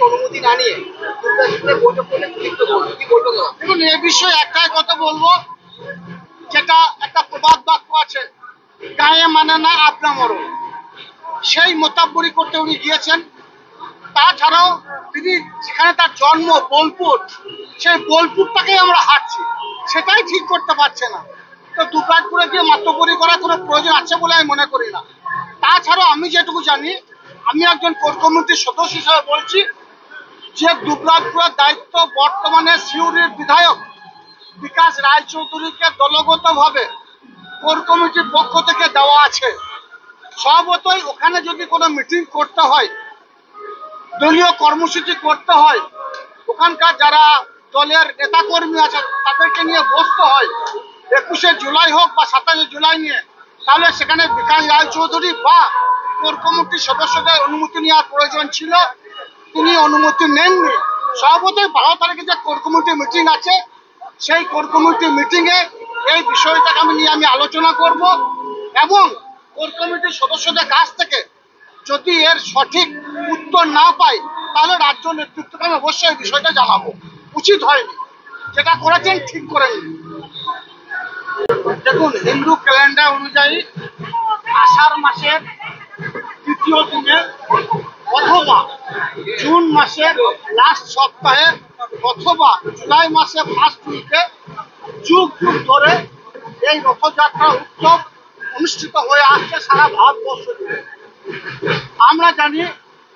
অনুমতি না নিয়ে দেখুন, এ বিষয়ে একটাই কথা বলবো, যেটা একটা প্রবাদ বাক্য আছে, গায়ে মানে না আপনা মরণ, সেই মোতাবরি করতে উনি গিয়েছেন। তাছাড়াও তিনি যেখানে তার জন্ম বোলপুর, সেই বোলপুরটাকেই আমরা হাঁটছি, সেটাই ঠিক করতে পারছে না। তো দুবরাজপুরে গিয়ে মাতব্বরি করার কোনো প্রয়োজন আছে বলে আমি মনে করি না। তাছাড়াও আমি যেটুকু জানি, আমি একজন কোর কমিটির সদস্য হিসেবে বলছি যে দুবরাজপুরের দায়িত্ব বর্তমানে সিউড়ির বিধায়ক বিকাশ রায়চৌধুরীকে দলগতভাবে কোর কমিটির পক্ষ থেকে দেওয়া আছে। স্বভাবতই ওখানে যদি কোনো মিটিং করতে হয়, দলীয় কর্মসূচি করতে হয়, ওখানকার যারা দলের নেতাকর্মী আছে তাদেরকে নিয়ে বসতে হয়, 21শে জুলাই হোক বা 27শে জুলাই নিয়ে, তাহলে সেখানে বিকাশ রায়চৌধুরী বা কোর কমিটির সদস্যদের অনুমতি নেওয়ার প্রয়োজন ছিল। তিনি অনুমতি নেননি। স্বভাবতই 12 তারিখে যে কোর কমিটির মিটিং আছে, সেই কোর কমিটির মিটিংয়ে এই বিষয়টাকে আমি আলোচনা করব এবং কোর কমিটির সদস্যদের কাছ থেকে যদি এর সঠিক উত্তর না পাই, তাহলে রাজ্য নেতৃত্বকে আমি অবশ্যই এই বিষয়টা জানাবো। উচিত হয়নি, যেটা করেছেন ঠিক করেননি। দেখুন, হিন্দু ক্যালেন্ডার অনুযায়ী আষাঢ় মাসের তৃতীয় দিনে অথবা জুন মাসের লাস্ট সপ্তাহে অথবা জুলাই মাসে ফার্স্ট উইকে যুগ যুগ ধরে এই রথযাত্রা উৎসব অনুষ্ঠিত হয়ে আসছে সারা ভারতবর্ষ জুড়ে। আমরা জানি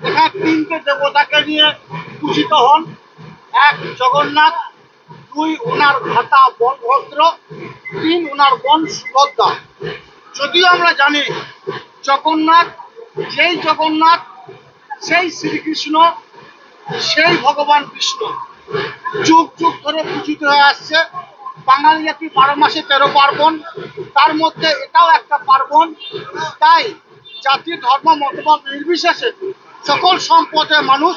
এখানে 3টে দেবতাকে নিয়ে পূজিত হন। 1 জগন্নাথ, 2 ওনার ভ্রাতা বলভদ্র, 3 ওনার বোন সুভদ্রা। যদিও আমরা জানি জগন্নাথ সেই শ্রীকৃষ্ণ, সেই ভগবান বিষ্ণু যুগ যুগ ধরে পূজিত হয়ে আসছে। বাঙালি জাতি 12 মাসে 13 পার্বণ, তার মধ্যে এটাও একটা পার্বণ। তাই জাতি ধর্ম মতবাদ নির্বিশেষে সকল সম্প্রদায়ের মানুষ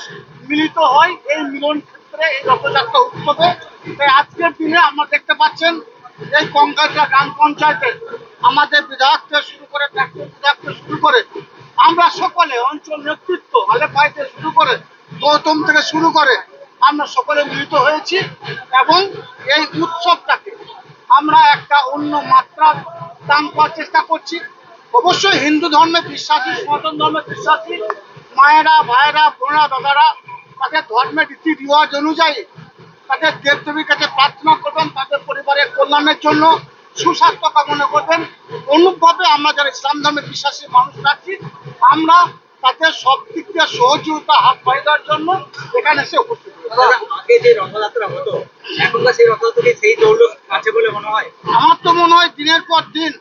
মিলিত হয় এই মিলন ক্ষেত্রে, এই রথযাত্রা উৎসবে। তাই আজকের দিনে আমরা দেখতে পাচ্ছেন এই কঙ্কালটা গ্রাম পঞ্চায়েতে আমাদের বিধায়ক থেকে শুরু করে প্রাক্তন বিধায়ক থেকে শুরু করে আমরা সকলে, অঞ্চল নেতৃত্ব আলেপাই থেকে শুরু করে গৌতম থেকে শুরু করে আমরা সকলে মিলিত হয়েছি এবং এই উৎসবটাকে আমরা একটা অন্য মাত্রা দান করার চেষ্টা করছি। অবশ্যই হিন্দু ধর্মে বিশ্বাসী, সনাতন ধর্মে বিশ্বাসী মায়েরা, ভাইয়েরা, বোনেরা, দাদারা তাদের ধর্মের রীতি রিওয়াজ অনুযায়ী তাদের দেবদেবীর কাছে প্রার্থনা করবেন, তাদের পরিবারের কল্যাণের জন্য সুস্বাস্থ্য কামনা করবেন। অনুরূপভাবে আমরা যারা ইসলাম ধর্মে বিশ্বাসী মানুষ আছি, আমরা তাদের সব দিক দিয়ে সহযোগিতা হাত বাড়িয়ে দেওয়ার জন্য এখানে এসে উপস্থিত। আগে যে রথযাত্রা হতো, এখনকার সেই রথযাত্রা সেই জৌলুস আছে বলে মনে হয়? আমার তো মনে হয় দিনের পর দিন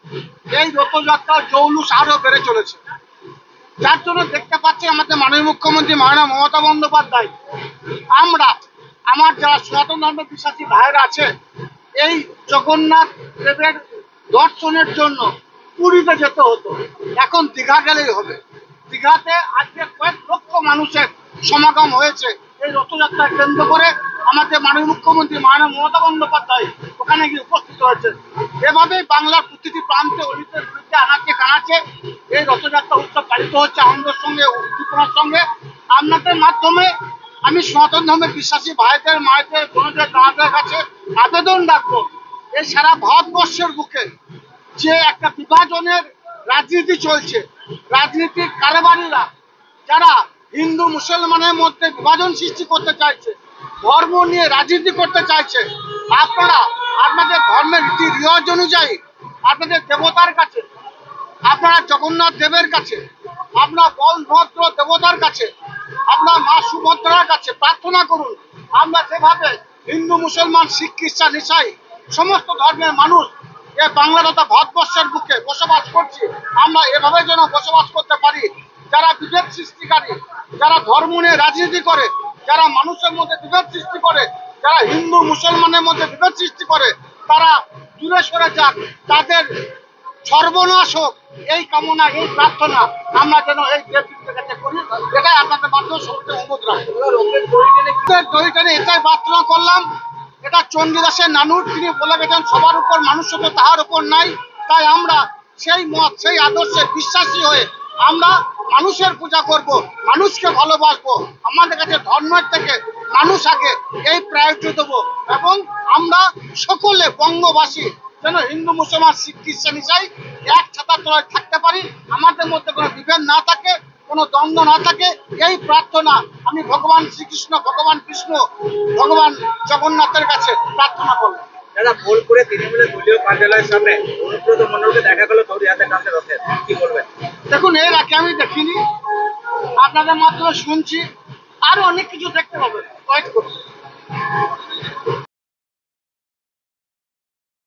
এই রথযাত্রার জৌলুস আরো বেড়ে চলেছে। যার জন্য দেখতে পাচ্ছি আমাদের মাননীয় মুখ্যমন্ত্রী মাননীয় মমতা বন্দ্যোপাধ্যায়, আমার যারা সনাতন ধর্মের বিশ্বাসী ভাইয়েরা আছে, এই জগন্নাথ দেবের দর্শনের জন্য পুরীতে যেতে হতো, এখন দীঘা গেলেই হবে। দীঘাতে আজকে কয়েক লক্ষ মানুষের সমাগম হয়েছে এই রথযাত্রা কেন্দ্র করে। আমাদের মাননীয় মুখ্যমন্ত্রী মাননীয় মমতা বন্দ্যোপাধ্যায় ওখানে গিয়ে উপস্থিত হয়েছেন। এভাবেই বাংলার প্রতিটি প্রান্তে অলিতে গলিতে আনাচে কানাচে এই রথযাত্রা উৎসব পালিত হচ্ছে আনন্দের সঙ্গে, উদ্দীপনার সঙ্গে। আপনাদের মাধ্যমে আমি সনাতন ধর্মের বিশ্বাসী ভাইদের, মায়েদের, বোনদের, দাদাদের কাছে আবেদন রাখবো, এই সারা ভারতবর্ষের বুকে যে একটা বিভাজনের রাজনীতি চলছে, রাজনীতির কারবারিরা যারা হিন্দু মুসলমানের মধ্যে বিভাজন সৃষ্টি করতে চাইছে, ধর্ম নিয়ে রাজনীতি করতে চাইছে, আপনারা আপনাদের ধর্মের রীতি রিওয়াজ অনুযায়ী আপনাদের দেবতার কাছে, আপনারা জগন্নাথ দেবের কাছে, আপনার বলভদ্র দেবতার কাছে, আপনার মা সুভদ্রার কাছে প্রার্থনা করুন। আমরা যেভাবে হিন্দু, মুসলমান, শিখ, খ্রিস্টান, ইসাই সমস্ত ধর্মের মানুষ এ বাংলা তথা ভারতবর্ষের বুকে বসবাস করছি, আমরা এভাবে যেন বসবাস করতে পারি। যারা বিভেদ সৃষ্টিকারী, যারা ধর্ম নিয়ে রাজনীতি করে, যারা মানুষের মধ্যে বিভেদ সৃষ্টি করে, যারা হিন্দু মুসলমানের মধ্যে বিভেদ সৃষ্টি করে, তারা দূরে সরে যাক, তাদের সর্বনাশ হোক, এই কামনা, এই প্রার্থনা আমরা যেন এই দেবীর কাছে করি। এটাই আপনাদের মাধ্যমে সবচেয়ে অনুরোধ রাখবো। দড়িটানে এটাই প্রার্থনা করলাম, এটা চণ্ডীদাসের নানুর, তিনি বলে গেছেন সবার উপর মানুষ তো তাহার উপর নাই। তাই আমরা সেই মত, সেই আদর্শে বিশ্বাসী হয়ে আমরা মানুষের পূজা করব। মানুষকে ভালোবাসবো, আমাদের কাছে ধর্মের থেকে মানুষ আগে, এই প্রায়োরিটি দেবো। এবং আমরা সকলে বঙ্গবাসী যেন হিন্দু মুসলমান শিখ খ্রিস্টান ইসাই এক ছাতার তলায় থাকতে পারি, আমাদের মধ্যে কোনো বিভেদ না থাকে, কোনো দ্বন্দ্ব না থাকে, এই প্রার্থনা আমি ভগবান শ্রীকৃষ্ণ, ভগবান বিষ্ণু, ভগবান জগন্নাথের কাছে প্রার্থনা করলাম। দাদা, বোলপুরে তৃণমূলের দলীয় কার্যালয়ের সামনে অনুব্রত মণ্ডলকে দেখা গেল দড়ি হাতে টানতে রথের, কি বলবেন? দেখুন, এর আগে আমি দেখিনি, আপনাদের মাধ্যমে শুনছি, আরো অনেক কিছু দেখতে পাবেন, ওয়েট করুন।